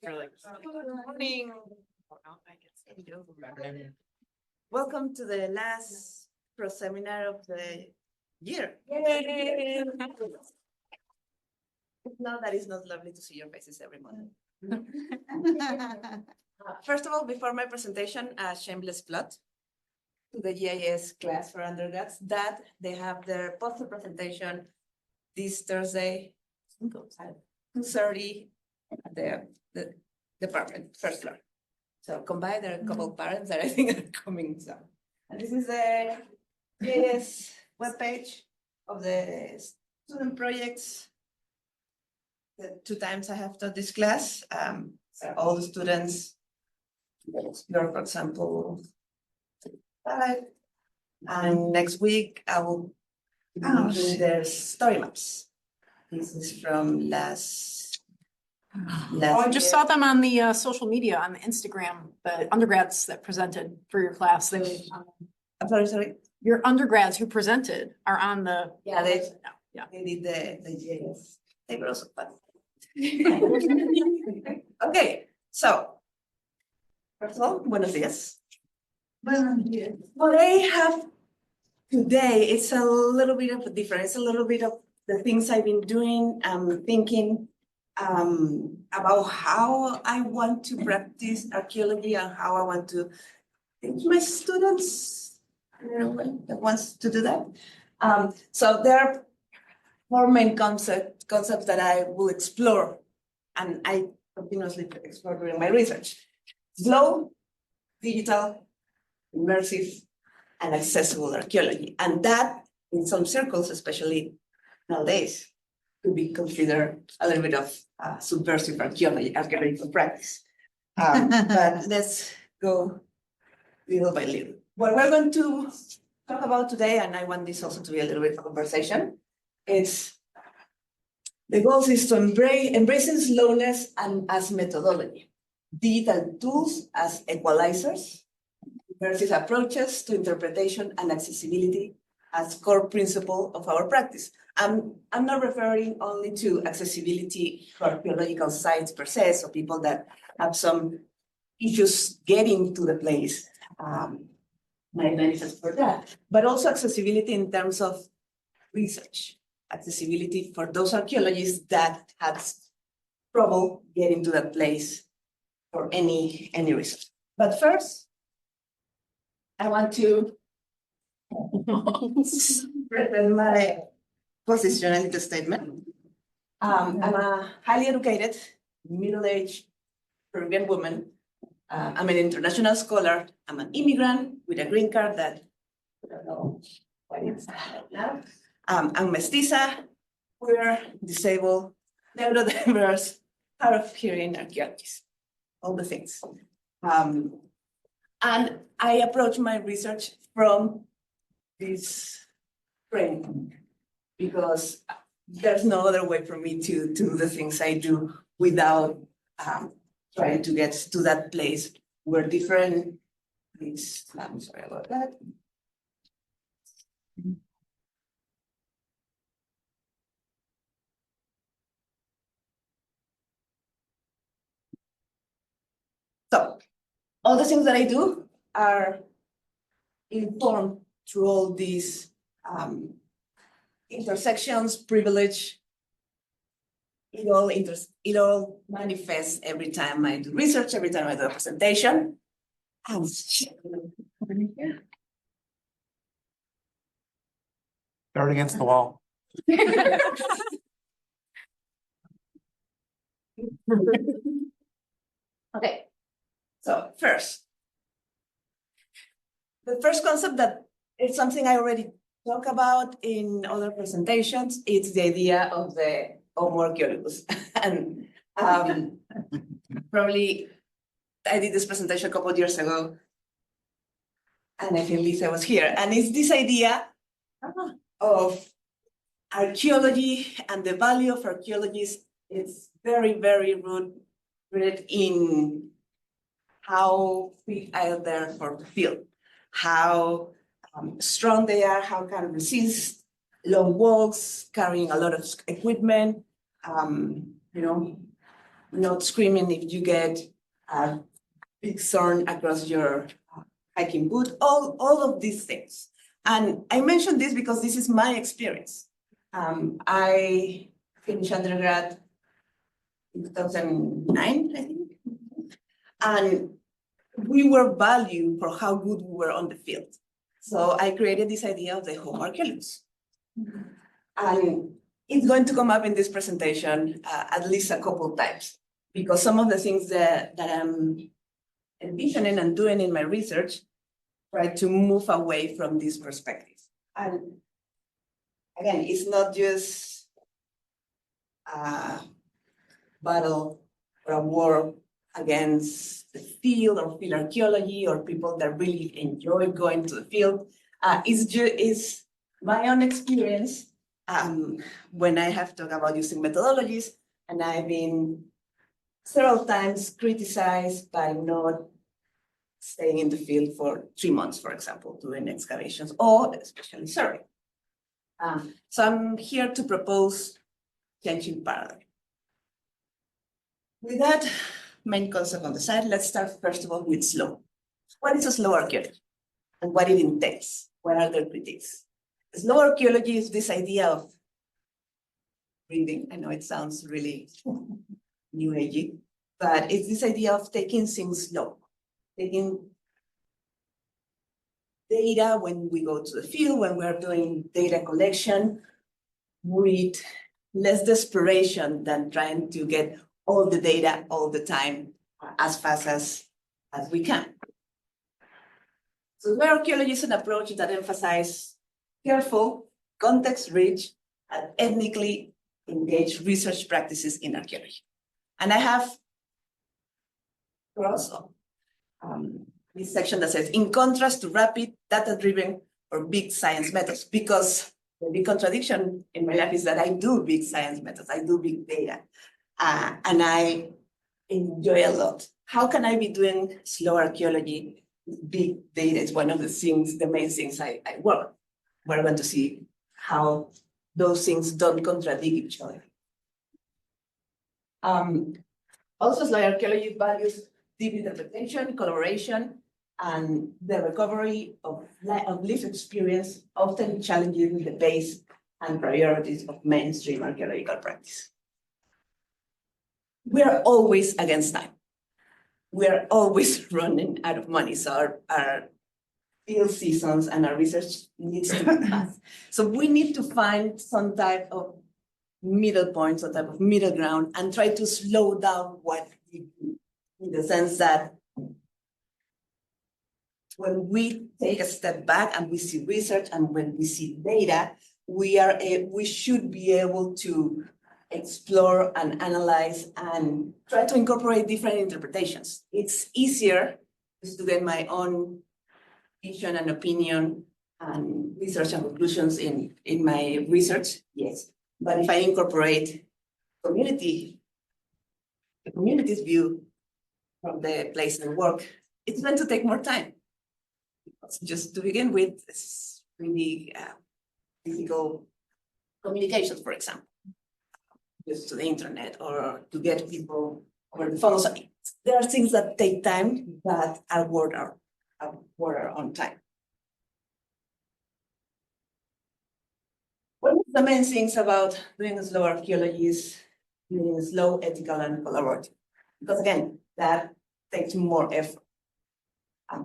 Good morning. Welcome to the last pro seminar of the year. Yay! No, that is not lovely to see your faces every morning. First of all, before my presentation, a shameless plug to the GIS class for undergrads that they have their poster presentation this Thursday, 2:30 at the department, first floor. So come by, there are a couple of parents that I think are coming. So, and this is the GIS webpage of the student projects. The 2 times I have taught this class, all the students, for example, 5. And next week I will do their story maps. This is from last Oh, I just saw them on the social media, on the Instagram, the undergrads that presented for your class. They, I'm sorry. your undergrads who presented are on the. Yeah, they did the GIS. They were also fun. Okay, so first of all, buenos dias. Buenos dias. What I have today, it's a little bit of a different. It's a little bit of the things I've been doing. Thinking about how I want to practice archaeology and how I want to teach my students, that wants to do that. So there are 4 main concepts that I will explore, and I continuously explore during my research: slow, digital, immersive, and accessible archaeology. And that, in some circles, especially nowadays, could be considered a little bit of subversive archaeological practice. But let's go little by little. What we're going to talk about today, and I want this also to be a little bit of a conversation, is the goal is to embracing slowness and as methodology, digital tools as equalizers, immersive approaches to interpretation and accessibility as core principle of our practice. I'm not referring only to accessibility for archaeological sites per se, so people that have some issues getting to the place might manifest for that, but also accessibility in terms of research, accessibility for those archaeologists that have trouble getting to that place for any reason. But first, I want to present my positionality statement. I'm a highly educated, middle-aged Peruvian woman. I'm an international scholar. I'm an immigrant with a green card that I don't know what it's now. I'm mestiza, queer, disabled, neurodiverse, hard of hearing archaeologist, all the things. And I approach my research from this frame because there's no other way for me to do the things I do without trying to get to that place where different things. I'm sorry about that. So all the things that I do are informed through all these intersections, privilege. It all manifests every time I do research, every time I do a presentation. Throw it against the wall. Okay, so first, the first concept that is something I already talked about in other presentations, it's the idea of the Homo archaeologicus. And probably I did this presentation a couple of years ago, and I think Lisa was here. And it's this idea of archaeology and the value of archaeologists. It's very, very rooted in how fit are there for the field, how strong they are, how can resist long walks, carrying a lot of equipment, not screaming if you get a big thorn across your hiking boot, all of these things. And I mention this because this is my experience. I finished undergrad in 2009, I think. And we were valued for how good we were on the field. So I created this idea of the Homo archaeologos. And it's going to come up in this presentation at least a couple times, because some of the things that I'm envisioning and doing in my research try to move away from this perspective. And again, it's not just a battle or a war against the field or field archaeology or people that really enjoy going to the field. It's my own experience when I have talked about using methodologies, and I've been several times criticized by not staying in the field for 3 months, for example, doing excavations or especially survey. So I'm here to propose changing paradigm. With that main concept on the side, let's start first of all with slow. What is a slow archaeology and what it entails? What are their critiques? Slow archaeology is this idea of reading. I know it sounds really new agey, but it's this idea of taking things slow, taking data when we go to the field, when we're doing data collection, with less desperation than trying to get all the data all the time as fast as we can. So slow archaeology is an approach that emphasizes careful, context-rich, and ethnically engaged research practices in archaeology. And I have also this section that says, in contrast to rapid, data-driven, or big science methods, because the big contradiction in my life is that I do big science methods, I do big data, and I enjoy a lot. How can I be doing slow archaeology? Big data is one of the things, the main things I work. We're going to see how those things don't contradict each other. Also, slow archaeology values deep interpretation, collaboration, and the recovery of lived experience, often challenging the base and priorities of mainstream archaeological practice. We are always against time. We are always running out of money. So our field seasons and our research needs to be fast. So we need to find some type of middle point, some type of middle ground, and try to slow down what we do, in the sense that when we take a step back and we see research and when we see data, we should be able to explore and analyze and try to incorporate different interpretations. It's easier to get my own vision and opinion and research and conclusions in my research, yes. But if I incorporate the community's view from the place and work, it's going to take more time. Just to begin with, it's really physical communications, for example, just to the internet or to get people over the phone. So there are things that take time but are worth our own time. One of the main things about doing slow archaeology is doing slow, ethical, and collaborative, because again, that takes more effort.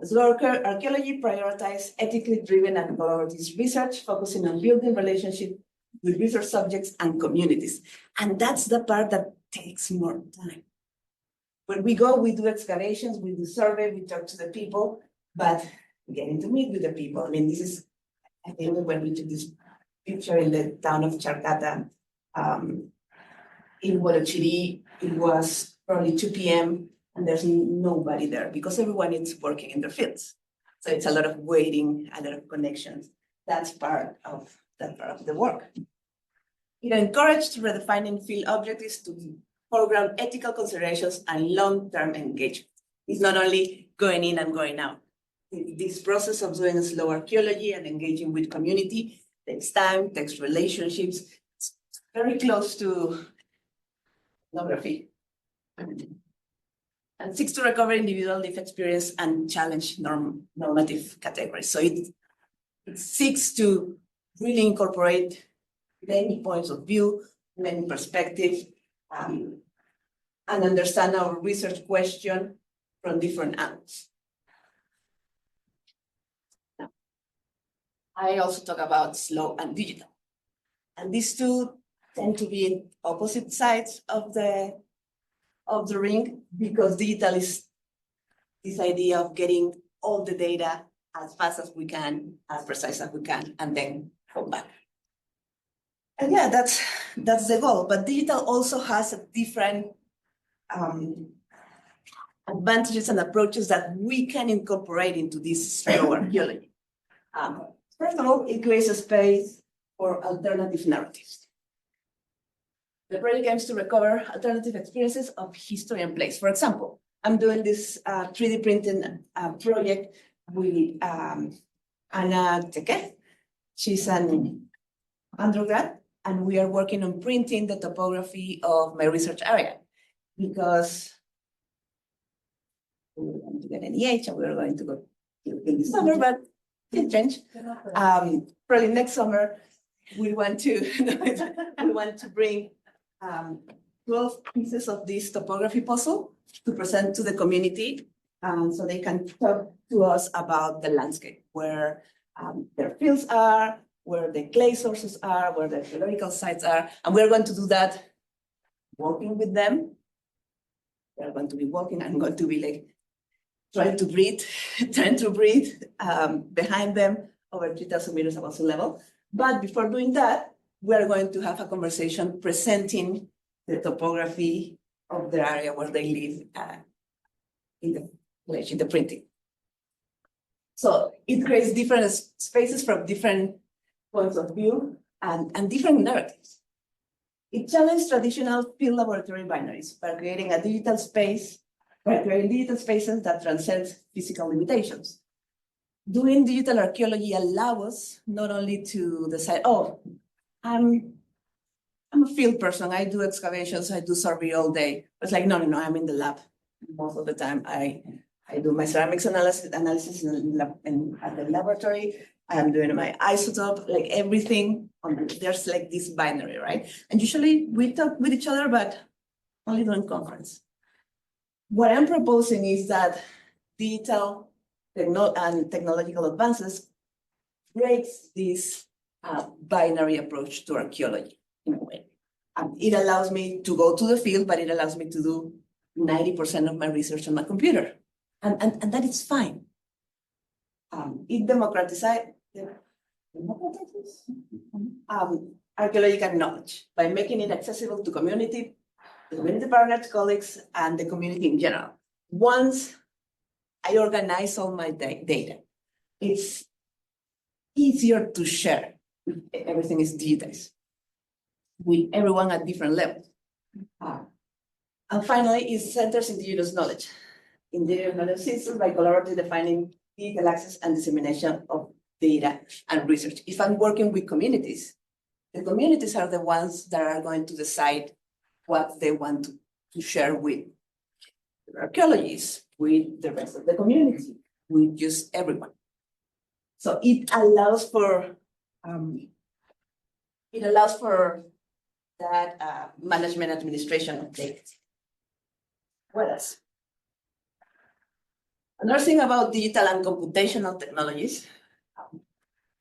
Slow archaeology prioritizes ethically driven and collaborative research, focusing on building relationships with research subjects and communities. And that's the part that takes more time. When we go, we do excavations, we do survey, we talk to the people, but getting to meet with the people. I mean, this is, I think when we took this picture in the town of Charcata, in Huarochirí, it was probably 2 p.m. and there's nobody there because everyone is working in their fields. So it's a lot of waiting, a lot of connections. That's part of the work. It encouraged redefining field objectives to foreground ethical considerations and long-term engagement. It's not only going in and going out. This process of doing slow archaeology and engaging with community takes time, takes relationships. It's very close to ethnography. and seeks to recover individual lived experience and challenge normative categories. So it seeks to really incorporate many points of view, many perspectives, and understand our research question from different angles. Now, I also talk about slow and digital. And these two tend to be in opposite sides of the ring, because digital is this idea of getting all the data as fast as we can, as precise as we can, and then come back. And yeah, that's the goal. But digital also has a different advantages and approaches that we can incorporate into this slow archaeology. First of all, it creates a space for alternative narratives. The project aims to recover alternative experiences of history and place. For example, I'm doing this 3D printing project with Ana Teque. She's an undergrad, and we are working on printing the topography of my research area, because we were going to get an EH and we were going to go in the summer, but it changed. Probably next summer, we want to bring 12 pieces of this topography puzzle to present to the community, so they can talk to us about the landscape, where their fields are, where the clay sources are, where the archaeological sites are, and we're going to do that working with them. They're going to be walking. I'm going to be like trying to breathe behind them over 3,000 meters above sea level. But before doing that, we're going to have a conversation presenting the topography of the area where they live in the printing. So it creates different spaces from different points of view and different narratives. It challenges traditional field laboratory binaries by creating a digital space, by creating digital spaces that transcend physical limitations. Doing digital archaeology allows us not only to decide, oh, I'm a field person, I do excavations, I do survey all day. It's like, no, I'm in the lab most of the time. I do my ceramics analysis at the laboratory. I'm doing my isotope, like everything. There's like this binary, right? And usually we talk with each other, but only during conference. What I'm proposing is that digital and technological advances breaks this binary approach to archaeology in a way. It allows me to go to the field, but it allows me to do 90% of my research on my computer. And that is fine. It democratizes archaeological knowledge by making it accessible to community partners, colleagues, and the community in general. Once I organize all my data, it's easier to share. Everything is digitized with everyone at different levels. And finally, it centers indigenous knowledge. Indigenous knowledge systems by collaboratively defining digital access and dissemination of data and research. If I'm working with communities, the communities are the ones that are going to decide what they want to share with the archaeologists, with the rest of the community, with just everyone. So it allows for that management administration of data. What else? Another thing about digital and computational technologies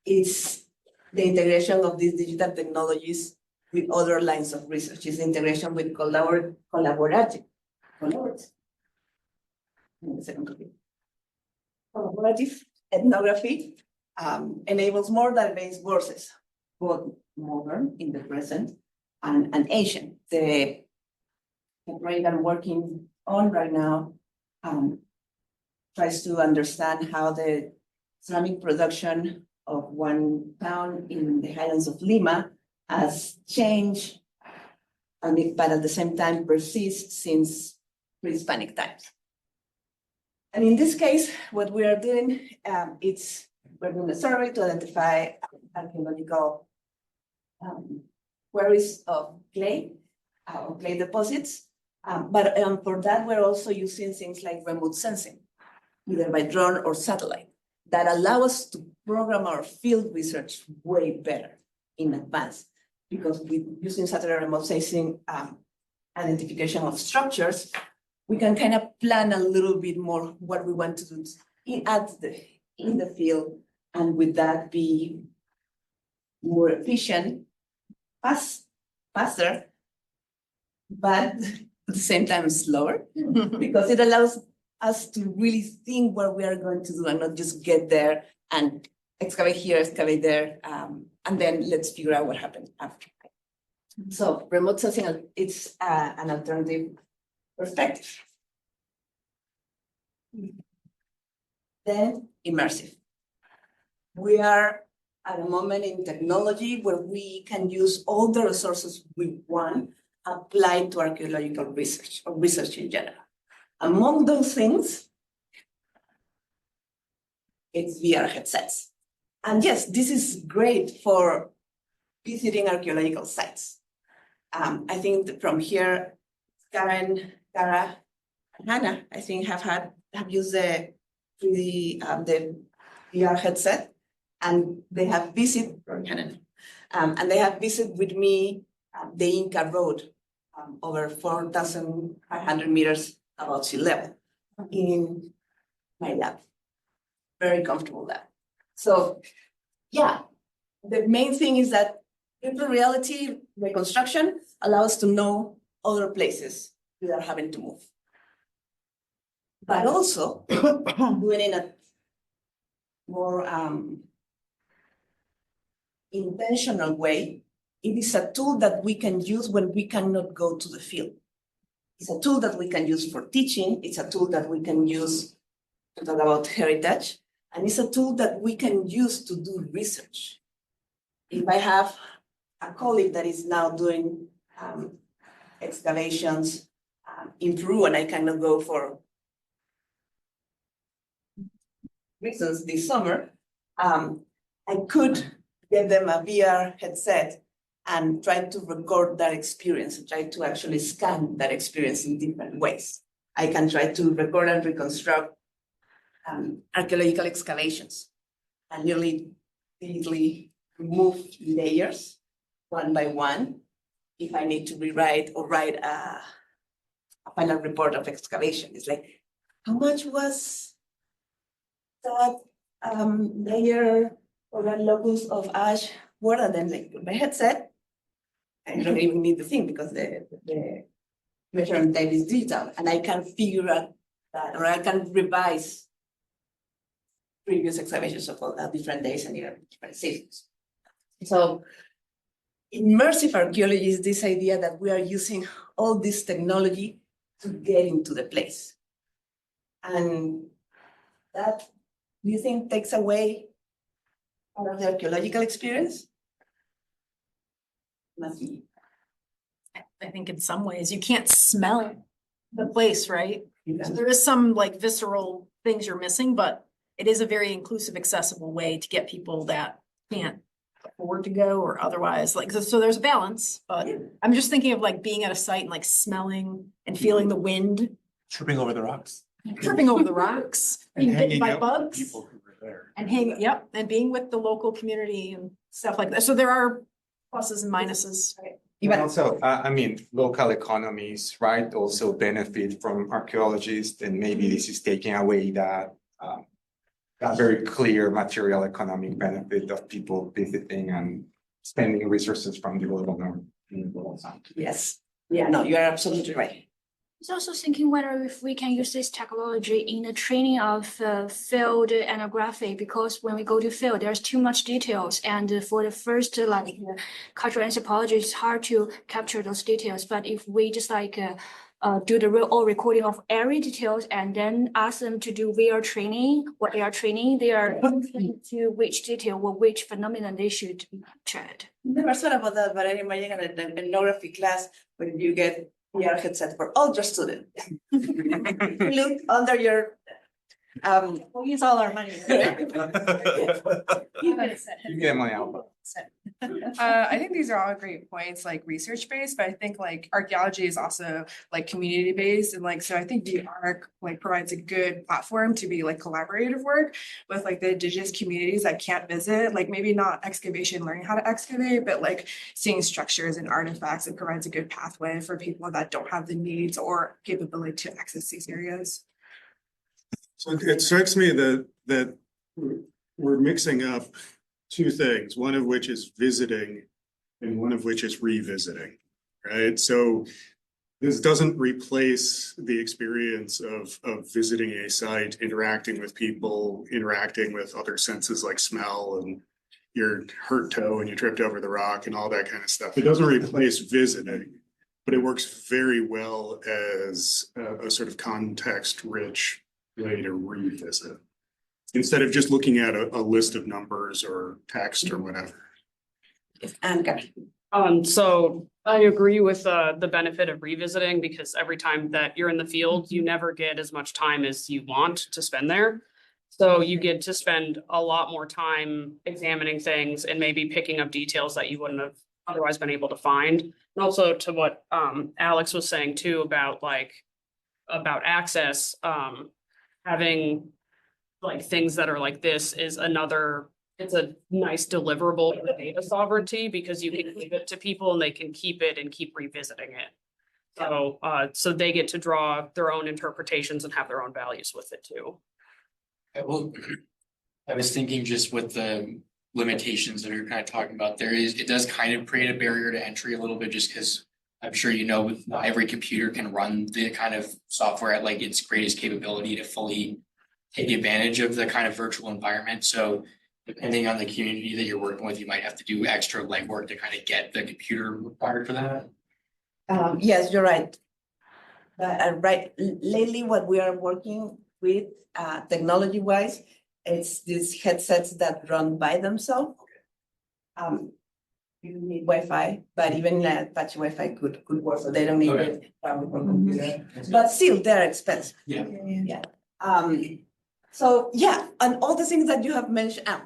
is the integration of these digital technologies with other lines of research. Is integration with collaborative ethnography enables more diverse voices, both modern in the present and ancient. The project I'm working on right now tries to understand how the ceramic production of one town in the highlands of Lima has changed, but at the same time persists since pre-Hispanic times. And in this case, what we are doing, we're doing a survey to identify archaeological quarries of clay deposits But for that, we're also using things like remote sensing, either by drone or satellite, that allow us to program our field research way better in advance. Because with using satellite remote sensing identification of structures, we can kind of plan a little bit more what we want to do in the field, and with that be more efficient, faster, but at the same time slower, because it allows us to really think what we are going to do and not just get there and excavate here, excavate there, and then let's figure out what happened after. So remote sensing, it's an alternative perspective. Then immersive. We are at a moment in technology where we can use all the resources we want applied to archaeological research or research in general. Among those things, it's VR headsets. And yes, this is great for visiting archaeological sites. I think that from here, Karen, Cara, and Hannah, I think have used the VR headset, and they have visited, and they have visited with me the Inca Road over 4,500 meters above sea level in my lab. Very comfortable lab. So yeah, the main thing is that virtual reality reconstruction allows us to know other places without having to move. But also doing it in a more intentional way. It is a tool that we can use when we cannot go to the field. It's a tool that we can use for teaching. It's a tool that we can use to talk about heritage. And it's a tool that we can use to do research. If I have a colleague that is now doing excavations in Peru, and I cannot go for reasons this summer, I could get them a VR headset and try to record that experience, and try to actually scan that experience in different ways. I can try to record and reconstruct archaeological excavations and nearly easily remove layers one by one if I need to rewrite or write a final report of excavation. It's like, how much was that layer or that locus of ash worth? And then like with my headset, I don't even need the thing because the measurement type is digital, and I can figure out that, or I can revise previous excavations of different days and different seasons. So immersive archaeology is this idea that we are using all this technology to get into the place. And that, do you think, takes away part of the archaeological experience? I think in some ways you can't smell the place, right? Yeah. So there is some like visceral things you're missing, but it is a very inclusive, accessible way to get people that can't afford to go or otherwise. Like, so there's a balance, but Yeah. I'm just thinking of like being at a site and like smelling and feeling the wind, Tripping over the rocks. tripping over the rocks, And being bitten hanging by out with bugs. people who were there. And hang, yep, and being with the local community and stuff like that. So there are pluses and minuses. And also, I mean, local economies, right, also benefit from archaeologists, and maybe this is taking away that very clear material economic benefit of people visiting and spending resources from the local norm. Yes. Yeah, no, you are absolutely right. I was also thinking whether if we can use this technology in the training of field ethnography, because when we go to field, there's too much details. And for the first cultural anthropology, it's hard to capture those details. But if we just do the real recording of every details and then ask them to do VR training, what they are training, they are to which detail or which phenomenon they should be captured. Never thought about that, but I imagine an ethnography class when you get VR headset for all your students. Look under your We use all our money. You get money out. I think these are all great points, like research based, but I think like archaeology is also like community based, and like so I think VR like provides a good platform to be like collaborative work with like the indigenous communities that can't visit, like maybe not excavation, learning how to excavate, but like seeing structures and artifacts. It provides a good pathway for people that don't have the needs or capability to access these areas. So it strikes me that we're mixing up two things, one of which is visiting and one of which is revisiting, right? So this doesn't replace the experience of visiting a site, interacting with people, interacting with other senses like smell and your hurt toe and you tripped over the rock and all that kind of stuff. It doesn't replace visiting, but it works very well as a sort of context-rich way to revisit, instead of just looking at a list of numbers or text or whatever. So I agree with the benefit of revisiting, because every time that you're in the field, you never get as much time as you want to spend there. So you get to spend a lot more time examining things and maybe picking up details that you wouldn't have otherwise been able to find. And also to what Alex was saying too about access, having like things that are like this is it's a nice deliverable for data sovereignty, because you can give it to people and they can keep it and keep revisiting it. So so they get to draw their own interpretations and have their own values with it too. Well, I was thinking just with the limitations that you're kind of talking about, it does kind of create a barrier to entry a little bit, just because I'm sure you know not every computer can run the kind of software at like its greatest capability to fully take advantage of the kind of virtual environment. So depending on the community that you're working with, you might have to do extra legwork to kind of get the computer required for that. Yes, you're right. Right, lately what we are working with technology wise, it's these headsets that run by themselves. You need Wi-Fi, but even patchy Wi-Fi could work, so they don't need it from computer. But still, they're expensive. Yeah. Yeah. So yeah, and all the things that you have mentioned. All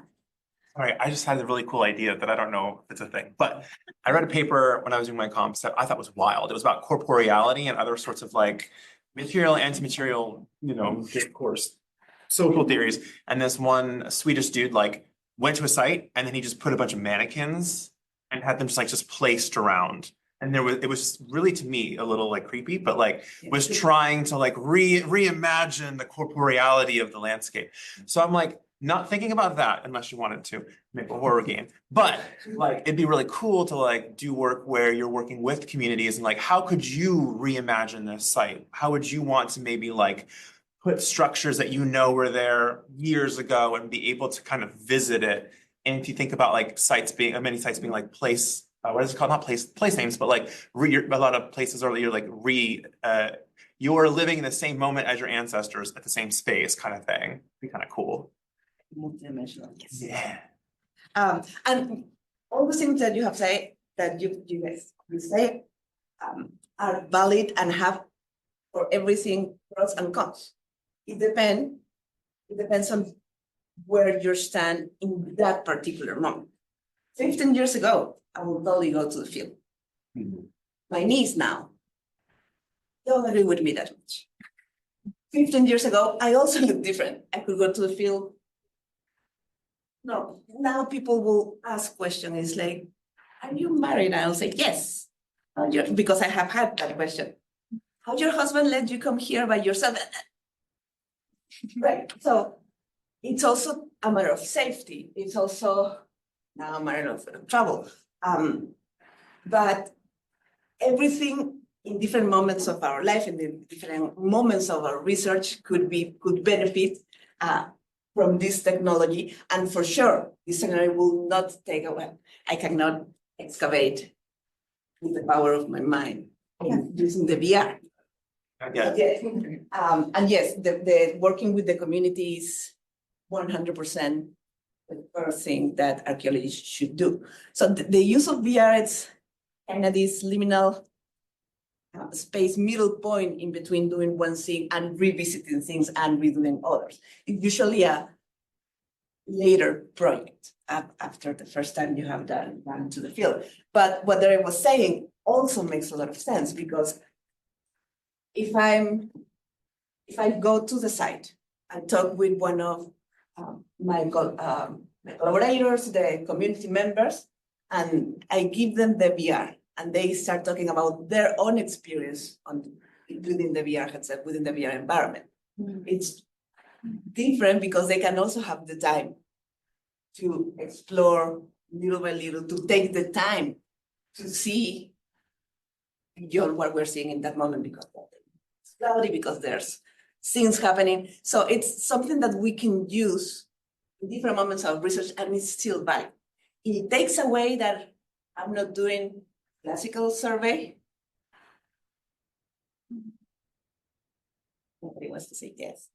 right, I just had a really cool idea that I don't know if it's a thing, but I read a paper when I was doing my comps that I thought was wild. It was about corporeality and other sorts of like material, anti-material, discourse, social theories. And this one Swedish dude like went to a site and then he just put a bunch of mannequins and had them just placed around. And it was really, to me, a little like creepy, but like was trying to like reimagine the corporeality of the landscape. So I'm like, not thinking about that unless you wanted to make a horror game, but like it'd be really cool to like do work where you're working with communities and like how could you reimagine this site? How would you want to maybe like put structures that were there years ago and be able to kind of visit it? And if you think about like many sites being like place, what is it called? Not place names, but like a lot of places are you're living in the same moment as your ancestors at the same space kind of thing. It'd be kind of cool. Multidimensional. Yes. Yeah. And all the things that you have said that you guys say are valid and have for everything pros and cons. It depends on where you stand in that particular moment. 15 years ago, I would totally go to the field. Mm-hmm. My niece now don't agree with me that much. 15 years ago, I also look different. I could go to the field. No, now people will ask questions like, are you married? I'll say, yes, because I have had that question. How your husband let you come here by yourself? Right, so it's also a matter of safety. It's also now a matter of travel. But everything in different moments of our life, in the different moments of our research could benefit from this technology. And for sure, this technology will not take away. I cannot excavate with the power of my mind using the VR. Yeah. And yes, the working with the community is 100% the first thing that archaeologists should do. So the use of VR, it's kind of this liminal space, middle point in between doing one thing and revisiting things and redoing others. It's usually a later project after the first time you have done to the field. But what I was saying also makes a lot of sense, because if I go to the site and talk with one of my collaborators, the community members, and I give them the VR, and they start talking about their own experience including the VR headset within the VR environment. It's different because they can also have the time to explore little by little, to take the time to see beyond what we're seeing in that moment, because it's cloudy, because there's things happening. So it's something that we can use in different moments of research, and it's still valid. It takes away that I'm not doing classical survey. Nobody wants to say yes.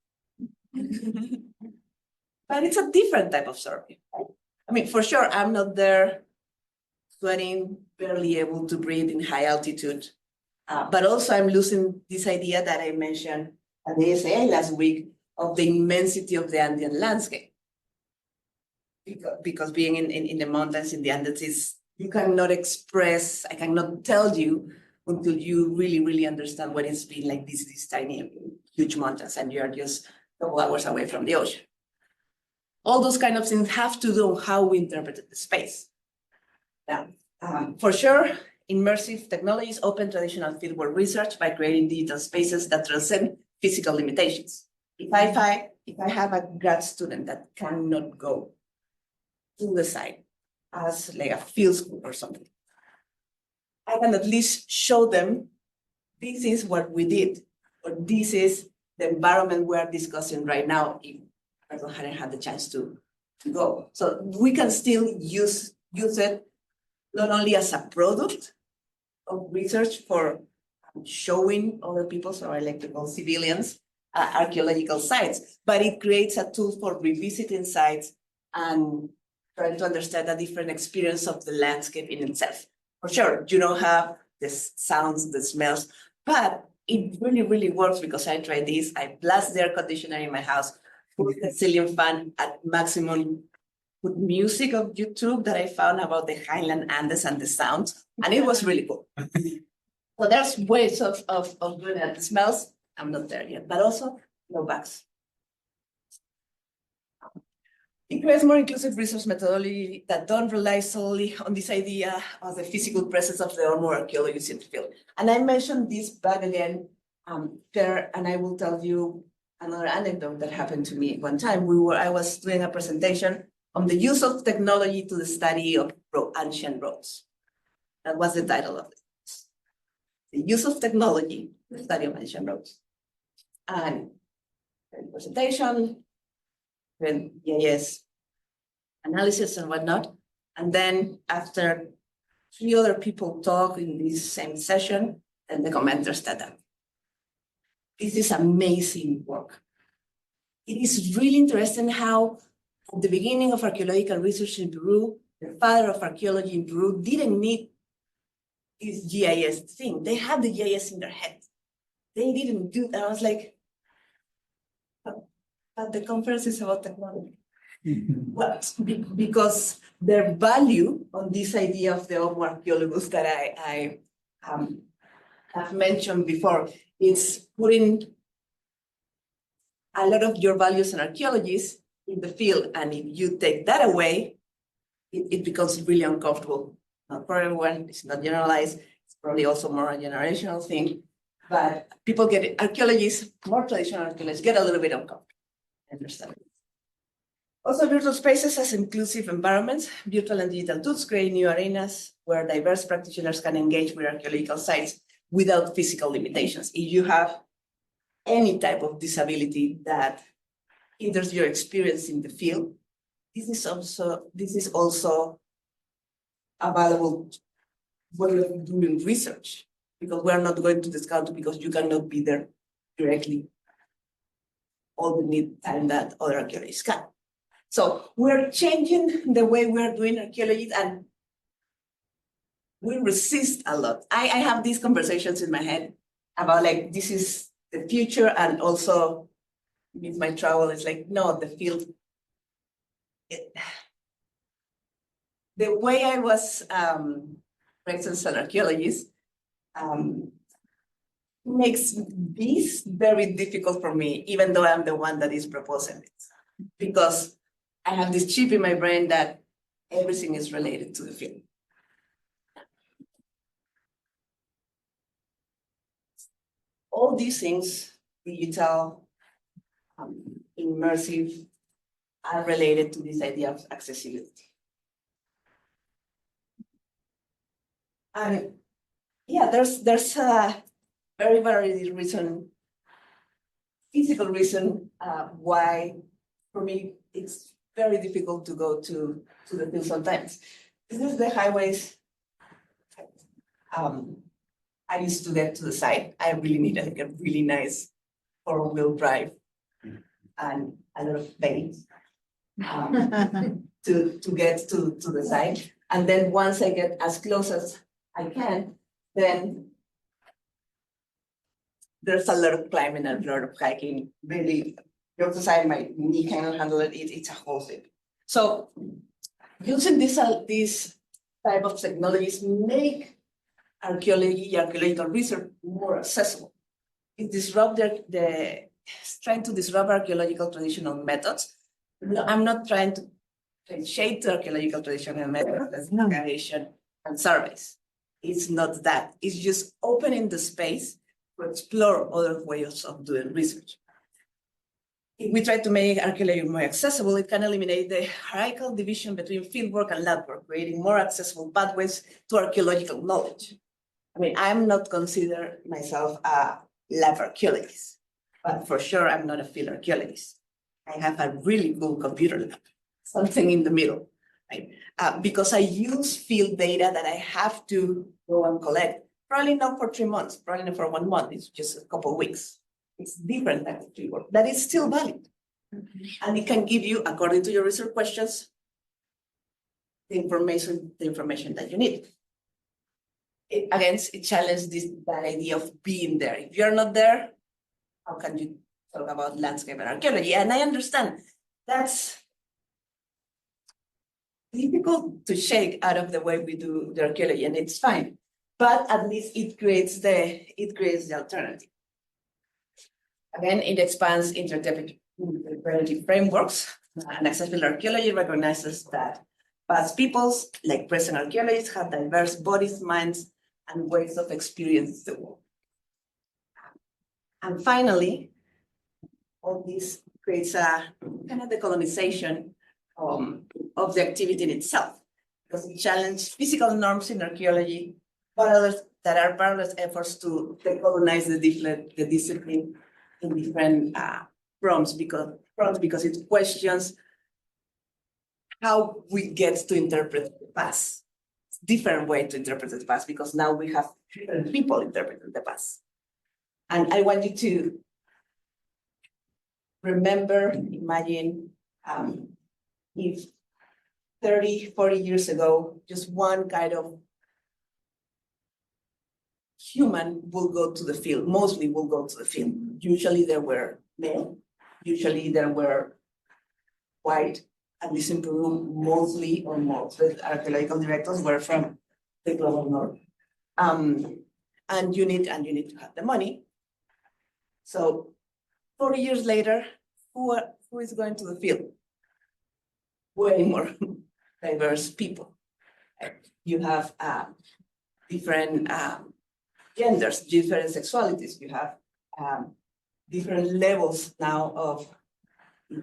But it's a different type of survey. Right? I mean, for sure, I'm not there sweating, barely able to breathe in high altitude. But also I'm losing this idea that I mentioned at the SAA last week of the immensity of the Andean landscape. Because being in the mountains, in the Andes, is you cannot express, I cannot tell you until you really, really understand what it's been like these tiny, huge mountains, and you're just a couple hours away from the ocean. All those kind of things have to do with how we interpret the space. Now, for sure, immersive technologies open traditional fieldwork research by creating digital spaces that transcend physical limitations. If I have a grad student that cannot go to the site as like a field school or something, I can at least show them, this is what we did, or this is the environment we're discussing right now, if I hadn't had the chance to go. So we can still use it not only as a product of research for showing other people, so electrical civilians, archaeological sites, but it creates a tool for revisiting sites and trying to understand a different experience of the landscape in itself. For sure, you don't have the sounds, the smells, but it really, really works, because I tried this. I blast the air conditioner in my house, put the ceiling fan at maximum, put music of YouTube that I found about the highland Andes and the sounds, and it was really cool. So there's ways of doing it. The smells, I'm not there yet, but also no bugs. It creates more inclusive research methodology that don't rely solely on this idea of the physical presence of the more archaeologists in the field. And I mentioned this back again, there, and I will tell you another anecdote that happened to me one time. I was doing a presentation on the use of technology to the study of ancient roads. That was the title of it. The use of technology to the study of ancient roads. And the presentation, then GIS analysis and whatnot. And then after 3 other people talk in this same session, and the commenters stand up. This is amazing work. It is really interesting how at the beginning of archaeological research in Peru, the father of archaeology in Peru didn't need this GIS thing. They had the GIS in their head. They didn't do that. I was like, but the conference is about technology. What? Because their value on this idea of the Homo archaeologos that I have mentioned before, is putting a lot of your values and archaeologists in the field. And if you take that away, it becomes really uncomfortable. Not for everyone, it's not generalized. It's probably also more a generational thing. But people get it. Archaeologists, more traditional archaeologists, get a little bit uncomfortable. Understand. Also, virtual spaces as inclusive environments, virtual and digital tools create new arenas where diverse practitioners can engage with archaeological sites without physical limitations. If you have any type of disability that hinders your experience in the field, this is also a valuable way of doing research, because we're not going to discount because you cannot be there directly all the time that other archaeologists can. So we're changing the way we're doing archaeology, and we resist a lot. I have these conversations in my head about like, this is the future, and also with my travel, it's like, no, the field. The way I was raised as an archaeologist makes this very difficult for me, even though I'm the one that is proposing it. Because I have this chip in my brain that everything is related to the field. All these things, digital, immersive, are related to this idea of accessibility. And yeah, there's a very valid reason, physical reason, why for me it's very difficult to go to the field sometimes. This is the highways. I used to get to the site. I really needed like a really nice 4-wheel drive and a lot of space to get to the site. And then once I get as close as I can, then there's a lot of climbing and a lot of hiking. Really, the other side, my knee cannot handle it. It's a whole thing. So using this type of technologies make archaeological research more accessible. It disrupts it's trying to disrupt archaeological traditional methods. No, I'm not trying to shape the archaeological traditional methods as excavation and surveys. It's not that. It's just opening the space to explore other ways of doing research. If we try to make archaeology more accessible, it can eliminate the hierarchical division between fieldwork and lab work, creating more accessible pathways to archaeological knowledge. I mean, I'm not consider myself a lab archaeologist, but for sure I'm not a field archaeologist. I have a really cool computer lab, something in the middle, right? Because I use field data that I have to go and collect. Probably not for 3 months, probably not for 1 month. It's just a couple of weeks. It's different type of field work that is still valid. And it can give you, according to your research questions, the information that you need. It challenges that idea of being there. If you're not there, how can you talk about landscape and archaeology? And I understand that's difficult to shake out of the way we do the archaeology, and it's fine. But at least it creates the alternative. Again, it expands interdisciplinary frameworks, and accessible archaeology recognizes that past peoples, like present archaeologists, have diverse bodies, minds, and ways of experiencing the world. And finally, all this creates a kind of decolonization of the activity in itself, because it challenges physical norms in archaeology, that are parallel efforts to decolonize the discipline in different fronts, because it questions how we get to interpret the past. It's a different way to interpret the past, because now we have different people interpreting the past. And I want you to remember, imagine if 30, 40 years ago, just one kind of human will go to the field, mostly will go to the field. Usually there were male, usually there were white, at least in Peru, mostly or most archaeological directors were from the global north. And you need to have the money. So 40 years later, who is going to the field? Way more diverse people. You have different genders, different sexualities. You have different levels now of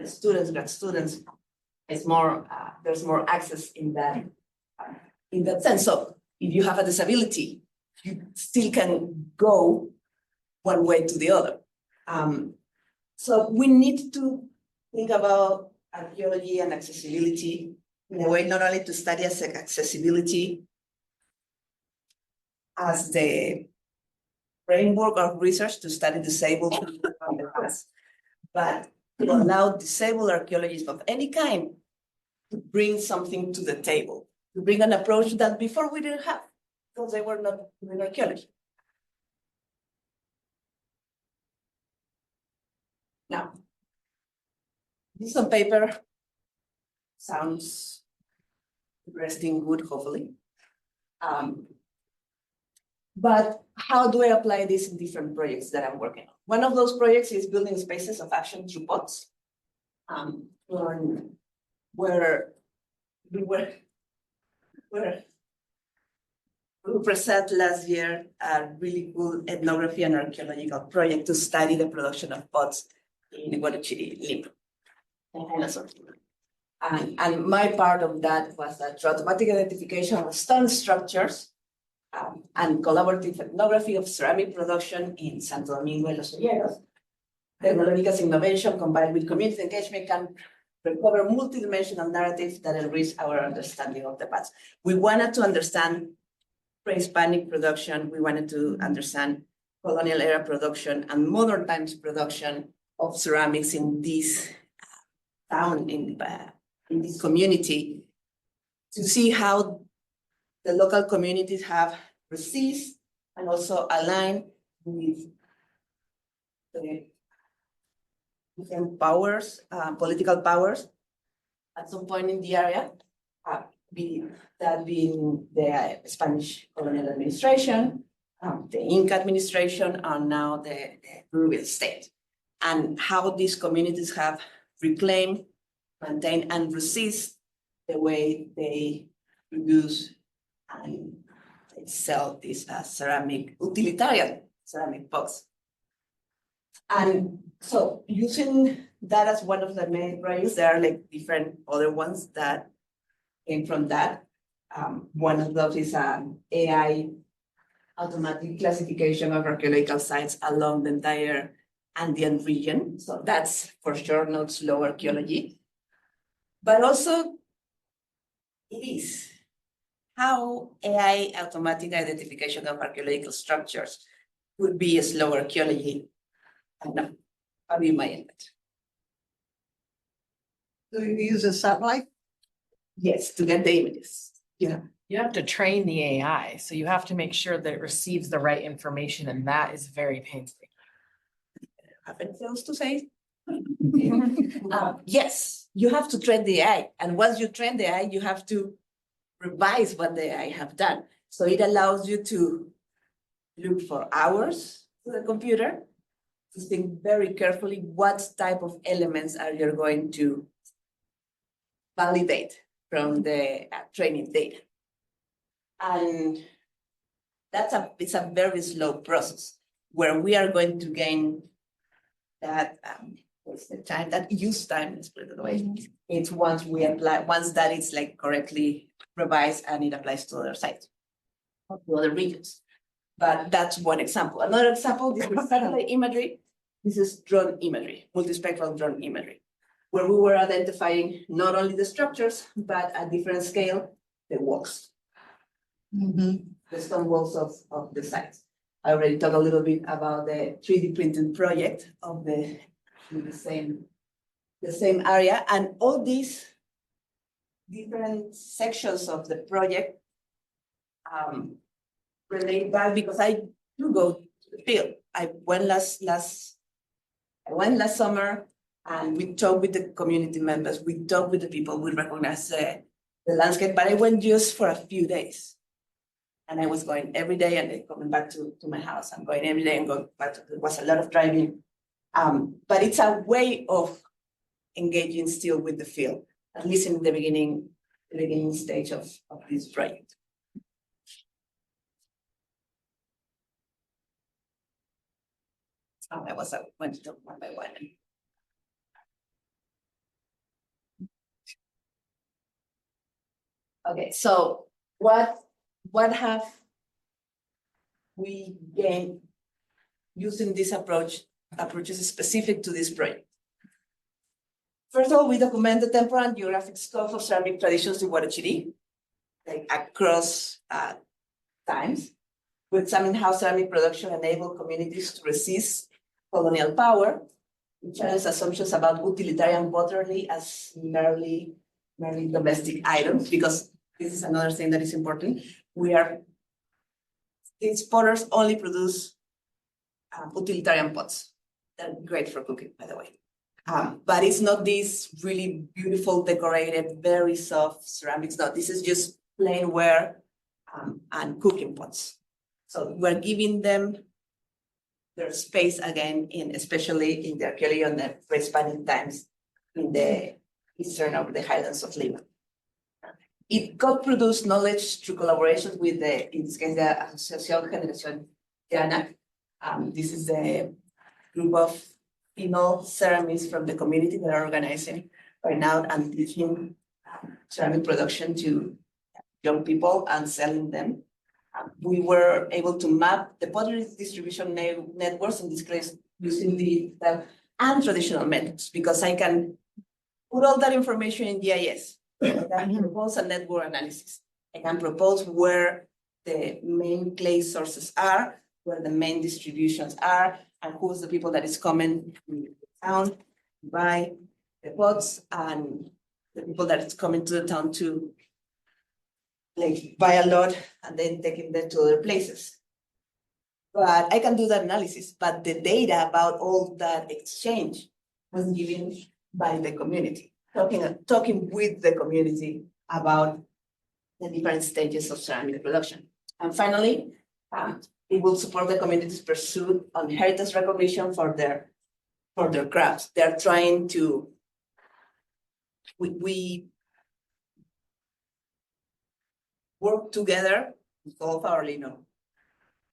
students, grad students. It's more, there's more access in that sense. So if you have a disability, you still can go one way to the other. So we need to think about archaeology and accessibility in a way not only to study as accessibility as the framework of research to study disabled people from the past, but to allow disabled archaeologists of any kind to bring something to the table, to bring an approach that before we didn't have. because they were not doing archaeology. Now, this on paper sounds interesting, good, hopefully. But how do I apply this in different projects that I'm working on? One of those projects is building spaces of action through pods. Where we presented last year a really cool ethnography and archaeological project to study the production of pods in Huarochirí, Lima. And my part of that was that automatic identification of stone structures and collaborative ethnography of ceramic production in Santo Domingo and Los Olleros. Technological innovation combined with community engagement can recover multidimensional narratives that enrich our understanding of the past. We wanted to understand pre-Hispanic production. We wanted to understand colonial era production and modern times production of ceramics in this town, in this community, to see how the local communities have resist and also align with the different powers, political powers at some point in the area, that being the Spanish colonial administration, the Inca administration, and now the Peruvian state, and how these communities have reclaimed, maintained, and resist the way they produce and they sell these ceramic, utilitarian ceramic pots. And so using that as one of the main projects, there are like different other ones that came from that. One of those is an AI automatic classification of archaeological sites along the entire Andean region. So that's for sure not slow archaeology, but also it is how AI automatic identification of archaeological structures would be a slow archaeology. I don't know. How do you imagine that? Do you use a satellite? Yes, to get the images. Yeah. You have to train the AI, so you have to make sure that it receives the right information, and that is very painstaking. Have anything else to say? Yes, you have to train the AI, and once you train the AI, you have to revise what the AI have done. So it allows you to look for hours to the computer, to think very carefully what type of elements are you going to validate from the training data. And it's a very slow process where we are going to gain that what's the time, that use time, let's put it that way. It's once we apply, once that is like correctly revised and it applies to other sites, to other regions. But that's one example. Another example, this is satellite imagery. This is drone imagery, multispectral drone imagery, where we were identifying not only the structures, but at different scale, the walls, the stone walls of the sites. I already talked a little bit about the 3D printing project of the same area, and all these different sections of the project relate back because I do go to the field. I went last summer, and we talked with the community members. We talked with the people. We recognized the landscape, but I went just for a few days. And I was going every day and then coming back to my house. I'm going every day and going back. It was a lot of driving. But it's a way of engaging still with the field, at least in the beginning stage of this project. I went to talk one by one. Okay, so what have we gained using this approaches specific to this project? First of all, we document the temporal and geographic scope of ceramic traditions in Huarochirí, like across times. We examine how ceramic production enabled communities to resist colonial power. We challenge assumptions about utilitarian pottery as merely domestic items, because this is another thing that is important. We are these potters only produce utilitarian pots. They're great for cooking, by the way. But it's not these really beautiful, decorated, very soft ceramics. No, this is just plain ware and cooking pots. So we're giving them their space again, especially in the archaeology on the pre-Hispanic times in the eastern of the highlands of Lima. It co-produced knowledge through collaboration with in this case, the Asociación Generación Llana. This is a group of female ceramists from the community that are organizing right now and teaching ceramic production to young people and selling them. We were able to map the pottery distribution networks, in this case, using digital and traditional methods, because I can put all that information in GIS. I can propose a network analysis. I can propose where the main clay sources are, where the main distributions are, and who's the people that is coming to the town to buy the pots, and the people that is coming to the town to like buy a lot and then taking them to other places. But I can do that analysis, but the data about all that exchange was given by the community, talking with the community about the different stages of ceramic production. And finally, it will support the community's pursuit on heritage recognition for their crafts. They're trying to, we work together with all of our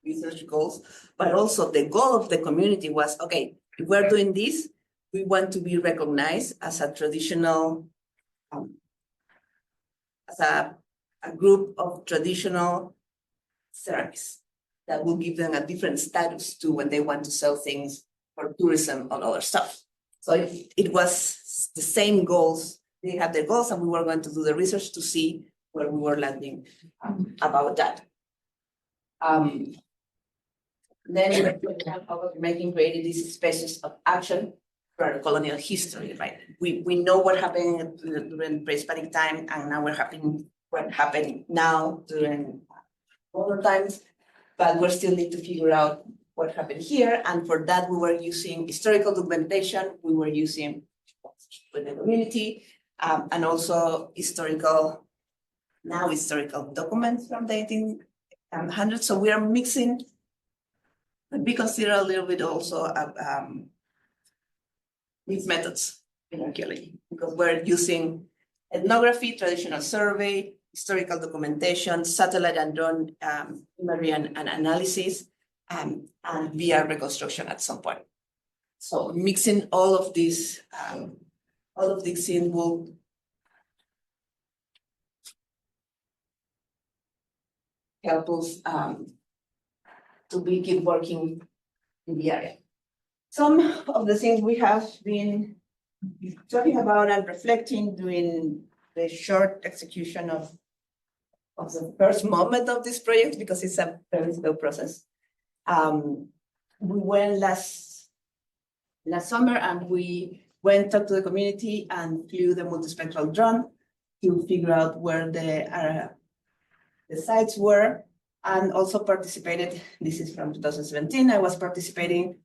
research goals, but also the goal of the community was, okay, if we're doing this, we want to be recognized as a traditional, as a group of traditional ceramists that will give them a different status to when they want to sell things for tourism and other stuff. So it was the same goals. They had their goals, and we were going to do the research to see where we were landing about that. Then we're making creating these spaces of action for colonial history, right? We know what happened during pre-Hispanic time, and now what happened now during modern times, but we still need to figure out what happened here. And for that, we were using historical documentation. We were using with the community, and also historical documents from the 1800s. So we are mixing, we consider a little bit also these methods in archaeology, because we're using ethnography, traditional survey, historical documentation, satellite and drone imagery and analysis, and VR reconstruction at some point. So mixing all of these in will help us to keep working in the area. Some of the things we have been talking about and reflecting during the short execution of the first moment of this project, because it's a very slow process. We went last summer, and we went talk to the community and flew the multispectral drone to figure out where the sites were, and also participated. This is from 2017. I was participating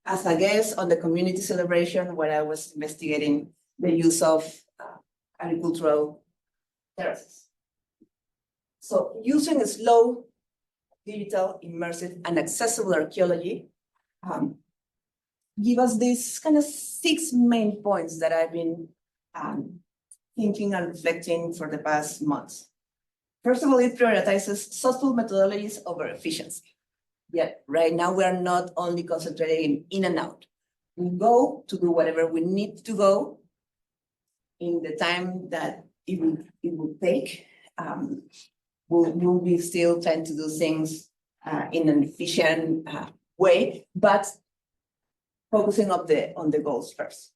as a guest on the community celebration, where I was investigating the use of agricultural terraces. So using a slow, digital, immersive, and accessible archaeology give us these kind of 6 main points that I've been thinking and reflecting for the past months. First of all, it prioritizes thoughtful methodologies over efficiency. Yet right now we are not only concentrating in and out. We go to do whatever we need to go in the time that it will take. We'll be still trying to do things in an efficient way, but focusing on the goals first.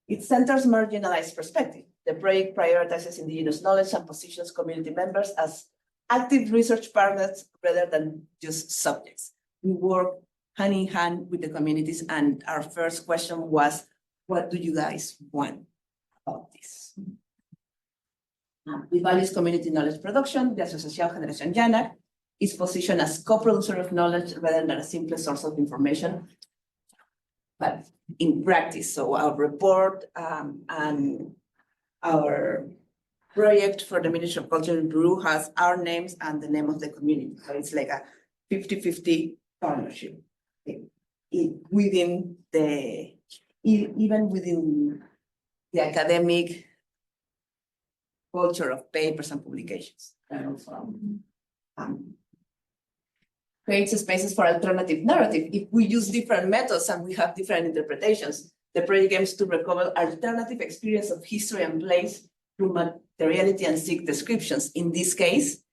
It centers marginalized perspective. The project prioritizes indigenous knowledge and positions community members as active research partners rather than just subjects. We work hand in hand with the communities, and our first question was, what do you guys want about this? It values community knowledge production. The Asociación Generación Llana is positioned as co-producer of knowledge rather than a simple source of information. But in practice, so our report and our project for the Ministry of Culture in Peru has our names and the name of the community. So it's like a 50-50 partnership. Within the, even within the academic culture of papers and publications. And also creates spaces for alternative narrative. If we use different methods and we have different interpretations, the project aims to recover alternative experience of history and place through materiality and seek descriptions. In this case,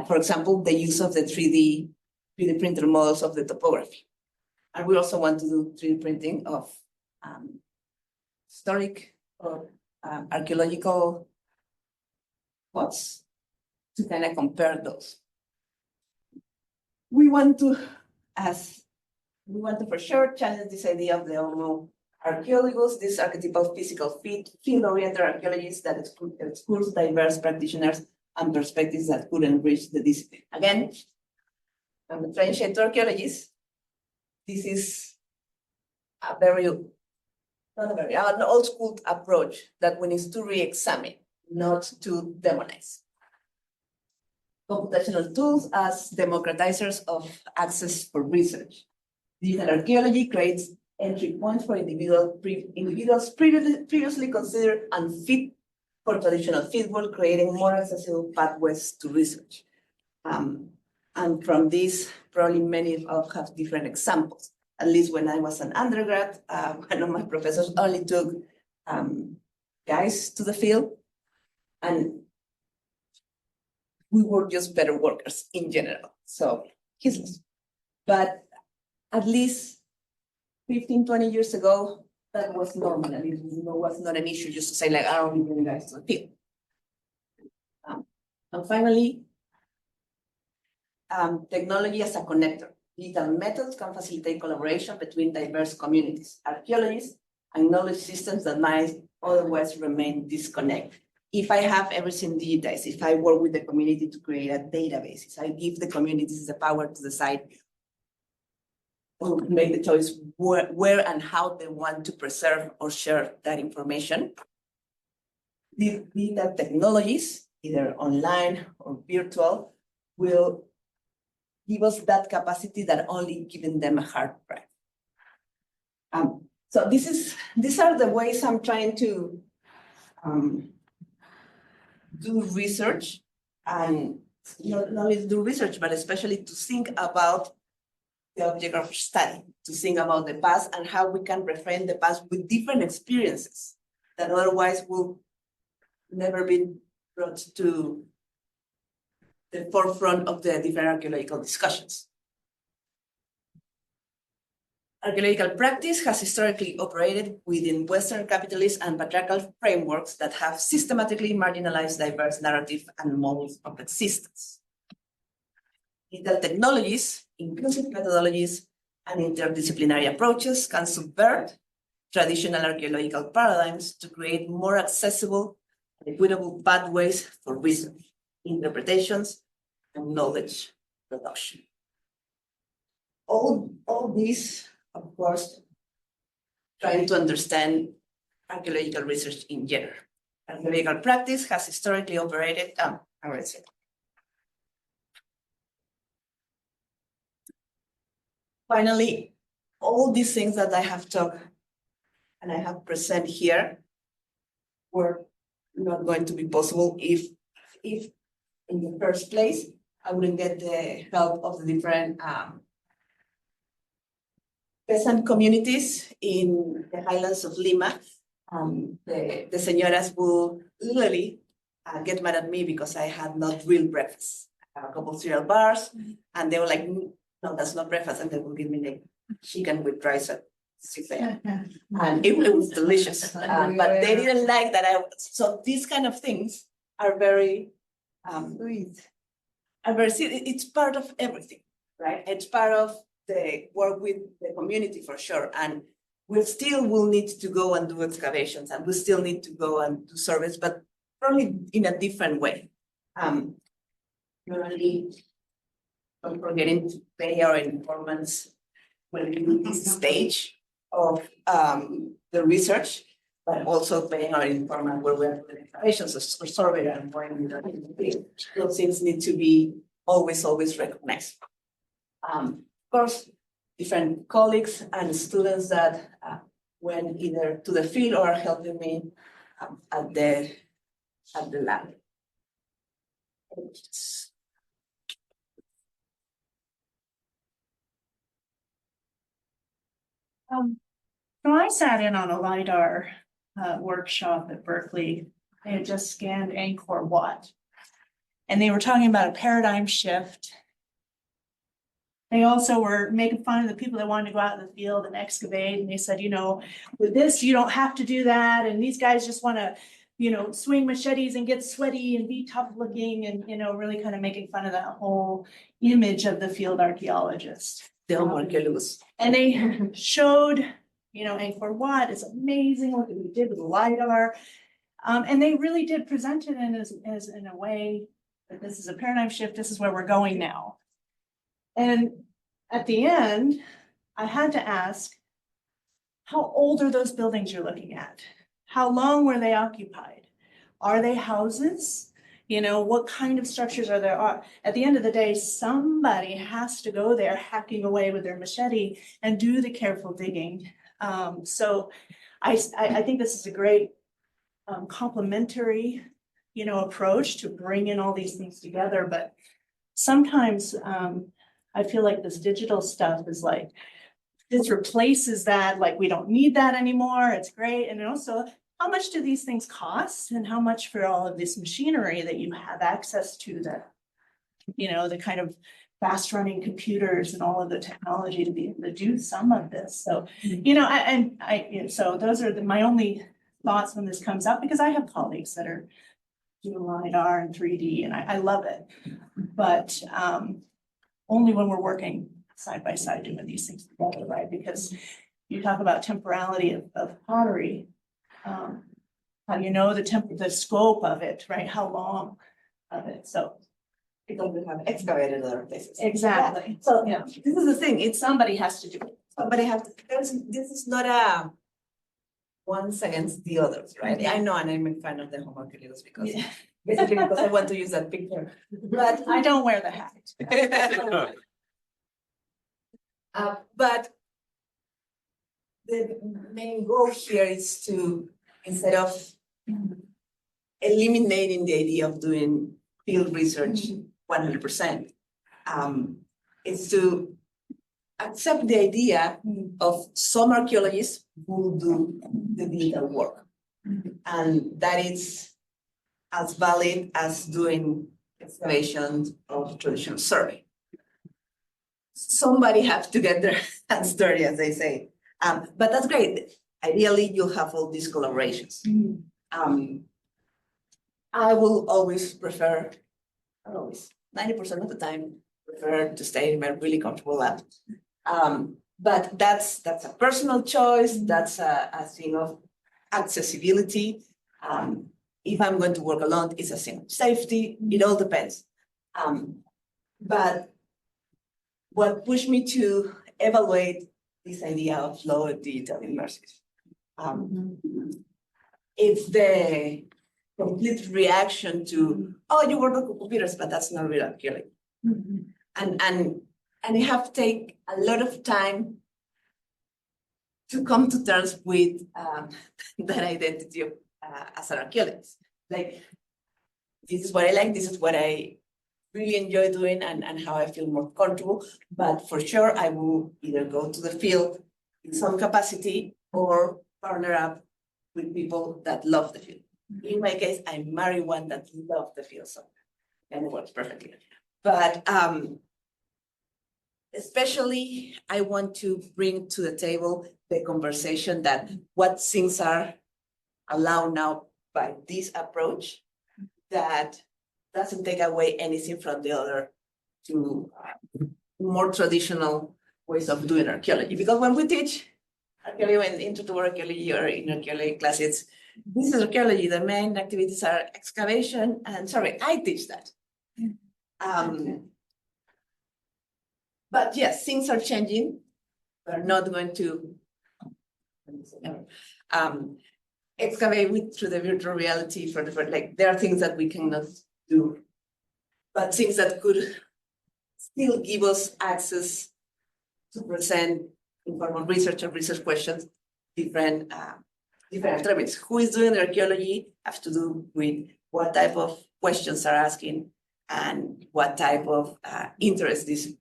for example, the use of the 3D printer models of the topography. And we also want to do 3D printing of historic or archaeological spots to kind of compare those. We want to for sure challenge this idea of the Homo archaeologos, these archetypal physical field-oriented archaeologists that explores diverse practitioners and perspectives that could enrich the discipline. Again, I'm a trained archaeologist. This is an old school approach that we need to re-examine, not to demonize. Computational tools as democratizers of access for research. Digital archaeology creates entry points for individuals previously considered unfit for traditional fieldwork, creating more accessible pathways to research. And from this, probably many of have different examples. At least when I was an undergrad, one of my professors only took guys to the field, and we were just better workers in general. So he's lost. But at least 15, 20 years ago, that was normal. I mean, it was not an issue just to say, like, I don't bring guys to the field. And finally, technology as a connector. Digital methods can facilitate collaboration between diverse communities, archaeologists, and knowledge systems that might otherwise remain disconnected. If I have everything digitized, if I work with the community to create a database, if I give the communities the power to decide or make the choice where and how they want to preserve or share that information, the digital technologies, either online or virtual, will give us that capacity that only giving them a hard drive. So these are the ways I'm trying to do research, and not only do research, but especially to think about the object of study, to think about the past and how we can reframe the past with different experiences that otherwise will never be brought to the forefront of the different archaeological discussions. Archaeological practice has historically operated within Western capitalist and patriarchal frameworks that have systematically marginalized diverse narrative and models of existence. Digital technologies, inclusive methodologies, and interdisciplinary approaches can subvert traditional archaeological paradigms to create more accessible and equitable pathways for research, interpretations, and knowledge production. All these, of course, trying to understand archaeological research in general. Archaeological practice has historically operated, I already said. Finally, all these things that I have talked and I have presented here were not going to be possible if in the first place, I wouldn't get the help of the different peasant communities in the highlands of Lima. The señoras will literally get mad at me because I had not real breakfast. I have a couple of cereal bars, and they were like, no, that's not breakfast. And they will give me like chicken with rice at 6 a.m. And it was delicious. But they didn't like that. So these kind of things are very sweet. It's part of everything, right? It's part of the work with the community for sure. And we still will need to go and do excavations, and we still need to go and do surveys, but probably in a different way. Not only Don't forgetting to pay our informants when we do this stage of the research, but also paying our informant where we are doing excavations or survey and when those things need to be always recognized. Of course, different colleagues and students that went either to the field or are helping me at the lab. So I sat in on a LiDAR workshop at Berkeley. They had just scanned Angkor Wat. And they were talking about a paradigm shift. They also were making fun of the people that wanted to go out in the field and excavate. And they said, you know, with this, you don't have to do that. And these guys just want to, you know, swing machetes and get sweaty and be tough looking and, you know, really kind of making fun of that whole image of the field archaeologist. And they showed, you know, Angkor Wat is amazing, what we did with LiDAR. And they really did present it as in a way that this is a paradigm shift, this is where we're going now. And at the end, I had to ask, how old are those buildings you're looking at? How long were they occupied? Are they houses? You know, what kind of structures are there? At the end of the day, somebody has to go there hacking away with their machete and do the careful digging. So I think this is a great complementary, you know, approach to bring in all these things together. But sometimes I feel like this digital stuff is like, this replaces that, like we don't need that anymore. It's great. And also, how much do these things cost and how much for all of this machinery that you have access to, the, you know, the kind of fast running computers and all of the technology to be able to do some of this. So, you know, so those are my only thoughts when this comes up, because I have colleagues that are doing LiDAR and 3D and I love it, but only when we're working side by side doing these things together, right? Because you talk about temporality of pottery. How do you know the scope of it, right? How long of it? So because we have excavated other places. exactly. Yeah. So Yeah. this is the thing, it's Somebody has to do it. somebody have to, this is not a ones against the others, right? I know, and I'm a fan of the homunculus because Yeah. basically because I want to use that picture. But I don't wear the hat. But the main goal here is to, instead of eliminating the idea of doing field research 100%, is to accept the idea of some archaeologists who do the digital work. And that is as valid as doing excavations of traditional survey. Somebody has to get their hands dirty, as they say. But that's great. Ideally, you'll have all these collaborations. I will always prefer, not always, 90% of the time, prefer to stay in my really comfortable lab. But that's a personal choice. That's a thing of accessibility. If I'm going to work alone, it's a thing of safety. It all depends. But what pushed me to evaluate this idea of low digital immersive, it's the complete reaction to, oh, you work on computers, but that's not real archaeology. And you have to take a lot of time to come to terms with that identity of, as an archaeologist. Like, this is what I like, this is what I really enjoy doing and how I feel more comfortable. But for sure, I will either go to the field in some capacity or partner up with people that love the field. In my case, I marry one that loves the field, so and it works perfectly. But especially, I want to bring to the table the conversation that what things are allowed now by this approach that doesn't take away anything from the other to more traditional ways of doing archaeology. Because when we teach archaeology, when into archaeology or in archaeology classes, this is archaeology, the main activities are excavation and sorry, I teach that. But yes, things are changing. We're not going to excavate through the virtual reality for like, there are things that we cannot do. But things that could still give us access to present informal research or research questions, different attributes. Who is doing the archaeology has to do with what type of questions are asking and what type of interest these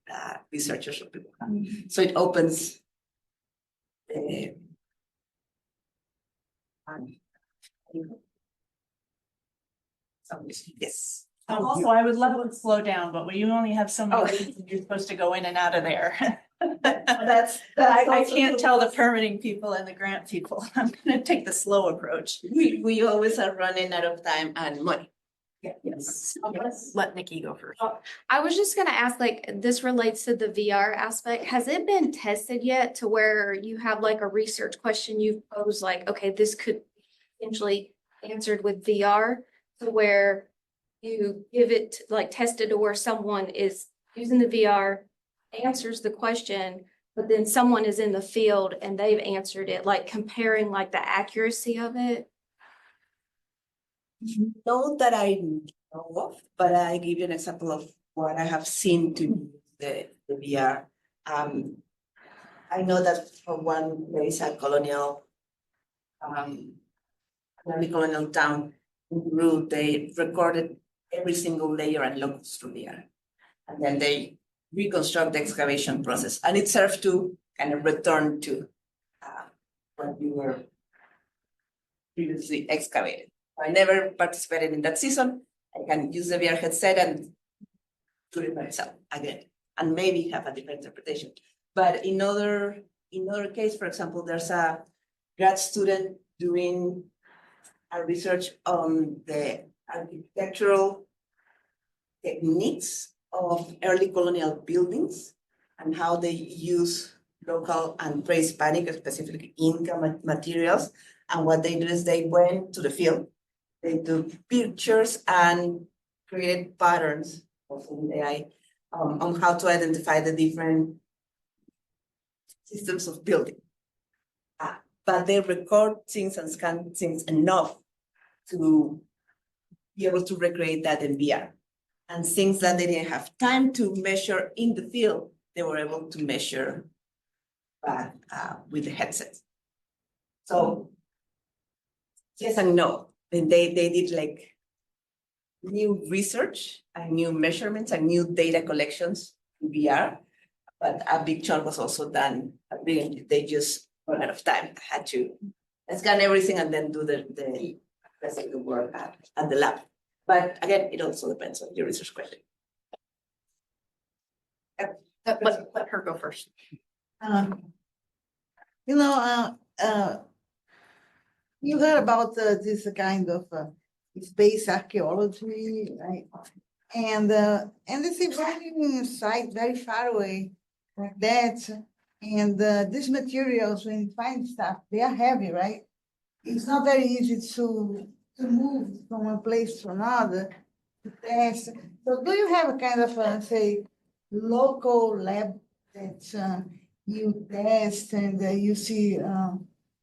researchers or people have. So it opens yes. Also, I would love it to slow down, but you only have so many ways and you're supposed to go in and out of there. I can't tell the permitting people and the grant people. I'm gonna take the slow approach. We always are running out of time and money. Yes. Let Nikki go first. I was just gonna ask, like, this relates to the VR aspect. Has it been tested yet to where you have like a research question you pose, like, okay, this could potentially answered with VR, to where you give it, like, tested to where someone is using the VR, answers the question, but then someone is in the field and they've answered it, like comparing like the accuracy of it? Not that I know of, but I give you an example of what I have seen to the VR. I know that for one, there is a colonial, early colonial town in Peru. They recorded every single layer and locus through VR, and then they reconstruct the excavation process, and it served to kind of return to what you were previously excavated. I never participated in that season. I can use the VR headset and do it myself again, and maybe have a different interpretation. But in other case, for example, there's a grad student doing a research on the architectural techniques of early colonial buildings and how they use local and pre-Hispanic, specifically Inca materials. And what they do is they went to the field, they took pictures and created patterns of AI on how to identify the different systems of building. But they record things and scan things enough to be able to recreate that in VR. And things that they didn't have time to measure in the field, they were able to measure back with the headset. So yes and no. And they did like new research and new measurements and new data collections in VR, but a big chunk was also done. They just ran out of time, had to scan everything and then do the rest of the work at the lab. But again, it also depends on your research question. Let her go first. You heard about this kind of space archaeology, right? And it's a very site very far away like that. And these materials, when you find stuff, they are heavy, right? It's not very easy to move from one place to another to test. So do you have a kind of, say, local lab that you test and you see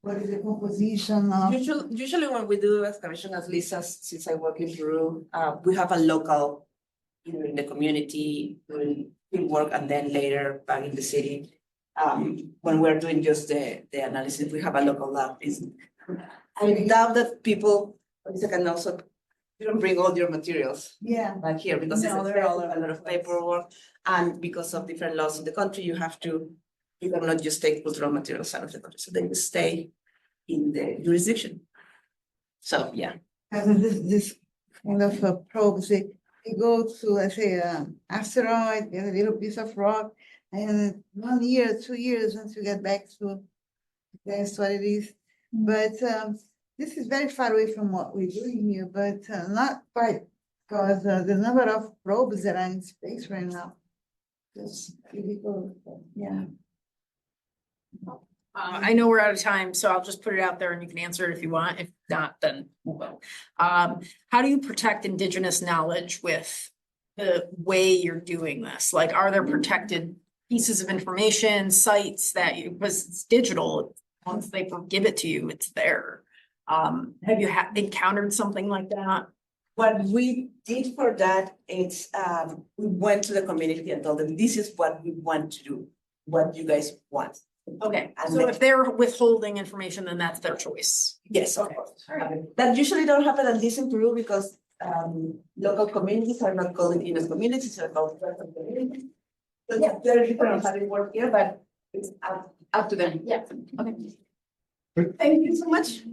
what is the composition of? Usually when we do excavation, at least since I work in Peru, we have a local, either in the community, doing field work, and then later back in the city. When we're doing just the analysis, we have a local lab. I doubt that people can also, you don't bring all your materials back here because it's a lot of paperwork, and because of different laws in the country, you cannot just take cultural materials out of the country, so they will stay in the jurisdiction. So yeah. This kind of probes, they go to, let's say, asteroid, get a little piece of rock, and 1 year, 2 years once you get back to that's what it is. But this is very far away from what we're doing here, but not quite, because the number of probes that are in space right now is critical. Yeah. I know we're out of time, so I'll just put it out there and you can answer it if you want. If not, then we'll go. How do you protect indigenous knowledge with the way you're doing this? Like, are there protected pieces of information, sites that you, because it's digital, once they give it to you, it's there. Have you encountered something like that? What we did for that, it's, we went to the community and told them, this is what we want to do, what you guys want. Okay, And so then- if they're withholding information, then that's their choice. Yes, of course. That usually don't happen at least in Peru because local communities are not called indigenous communities, are called local communities. So yeah, very different on how they work here, but it's up to them. Yeah, okay. Thank you so much.